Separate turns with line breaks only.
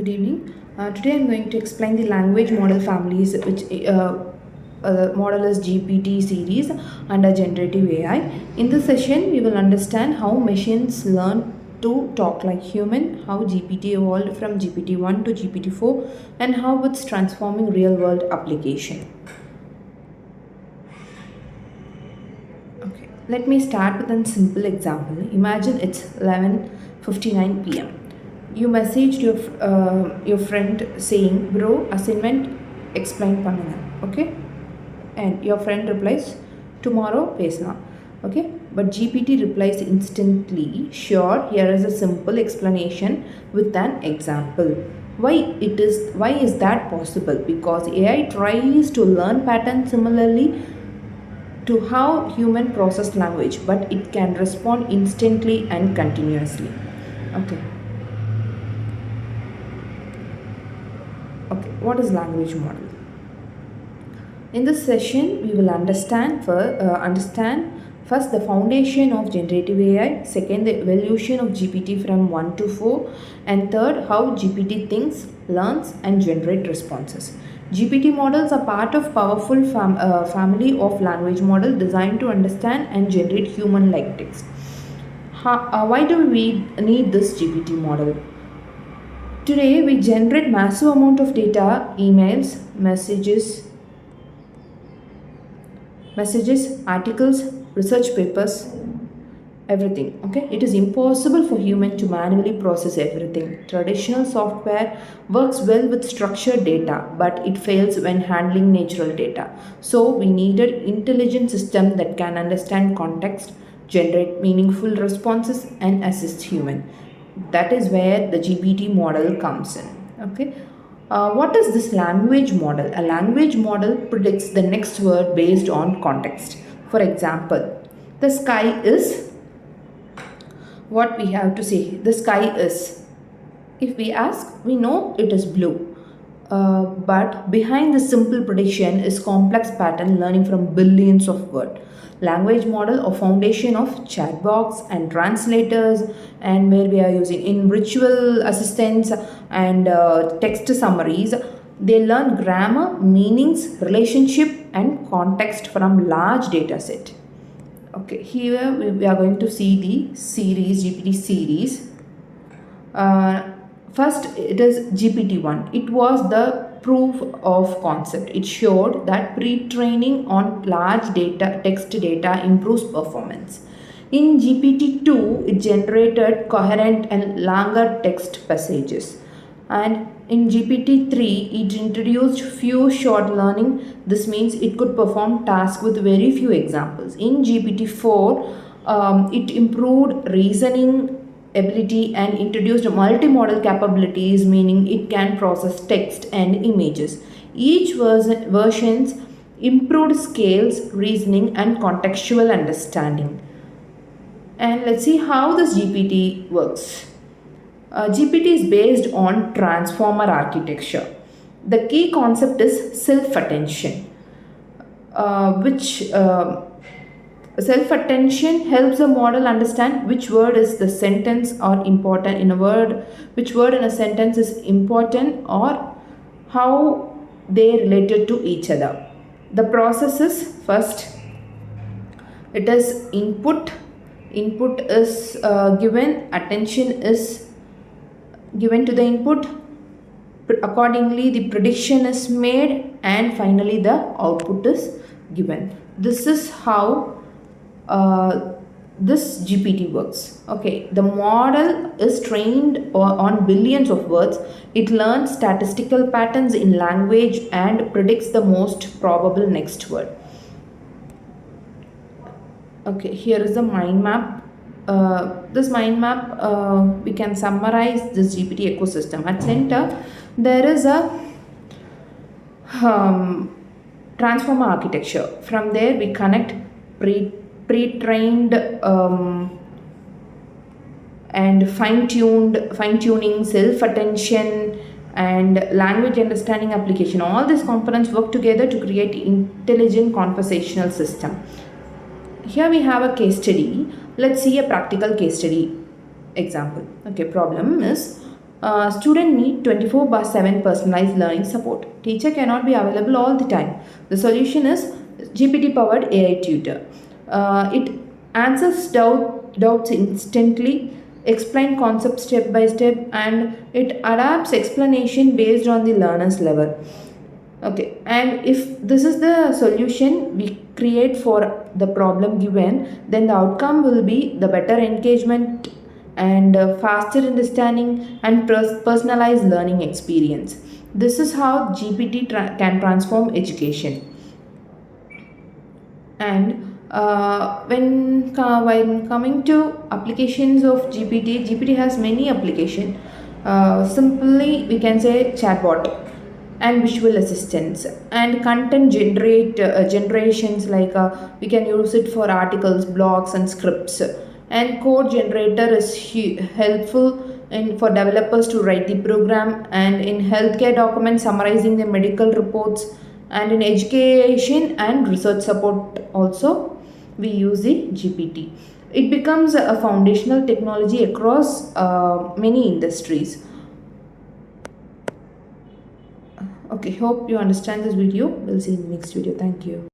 Good evening. Today I'm going to explain the language model families, which model is GPT series under generative AI. In this session, we will understand how machines learn to talk like human, how GPT evolved from GPT-1 to GPT-4, and how it's transforming real-world application. Okay, let me start with a simple example. Imagine it's 11:59 p.m. You messaged your friend saying, "Bro, assignment explain பண்ணுங்க." Okay, and your friend replies, "Tomorrow பேசலாம்." Okay, but GPT replies instantly, "Sure, here is a simple explanation with an example." Why is that possible? Because AI tries to learn patterns similarly to how human process language, but it can respond instantly and continuously. Okay. Okay, what is language model? In this session, we will understand first the foundation of generative AI, second the evolution of GPT from 1 to 4, and third how GPT thinks, learns, and generate responses. GPT models are part of powerful family of language model designed to understand and generate human-like text. Why do we need this GPT model? Today, we generate massive amount of data, emails, messages, articles, research papers, everything. Okay, it is impossible for human to manually process everything. Traditional software works well with structured data, but it fails when handling natural data. So we needed intelligent system that can understand context, generate meaningful responses, and assist human. That is where the GPT model comes in. Okay, what is this language model? A language model predicts the next word based on context. For example, the sky is, what we have to say, the sky is. If we ask, we know it is blue. But behind the simple prediction is complex pattern learning from billions of words. Language model or foundation of chatbots and translators, and where we are using in virtual assistants and text summaries. They learn grammar, meanings, relationship, and context from large data set. Okay, here we are going to see the GPT series. First, it is GPT-1. It was the proof of concept. It showed that pre-training on large text data improves performance. In GPT-2, it generated coherent and longer text passages. And in GPT-3, it introduced few short learning. This means it could perform tasks with very few examples. In GPT-4, it improved reasoning ability and introduced multimodal capabilities, meaning it can process text and images. Each versions improved scales, reasoning, and contextual understanding. And let's see how this GPT works. GPT is based on transformer architecture. The key concept is self-attention, which self-attention helps the model understand which word is the sentence or important in a word, which word in a sentence is important, or how they related to each other. The process is, first, it is input is given, attention is given to the input, accordingly the prediction is made, and finally the output is given. This is how this GPT works. Okay, the model is trained on billions of words. It learns statistical patterns in language and predicts the most probable next word. Okay, here is the mind map. This mind map, we can summarize this GPT ecosystem. At center, there is a transformer architecture. From there, we connect pre-trained and fine-tuning, self-attention, and language understanding application. All these components work together to create intelligent conversational system. Here we have a case study. Let's see a practical case study example. Okay, problem is Student need 24/7 personalized learning support. Teacher cannot be available all the time. The solution is GPT powered AI tutor. It answers doubts instantly, explain concepts step by step, and it adapts explanation based on the learner's level. Okay, and if this is the solution we create for the problem given, then the outcome will be the better engagement and faster understanding and personalized learning experience. This is how GPT can transform education. And when coming to applications of GPT has many application. Simply, we can say chatbot and visual assistants and content generations, like we can use it for articles, blogs, and scripts. And code generator is helpful in for developers to write the program, and in healthcare documents summarizing the medical reports, and in education and research support also we use the GPT. It becomes a foundational technology across many industries. Okay, hope you understand this video. We'll see you in the next video. Thank you.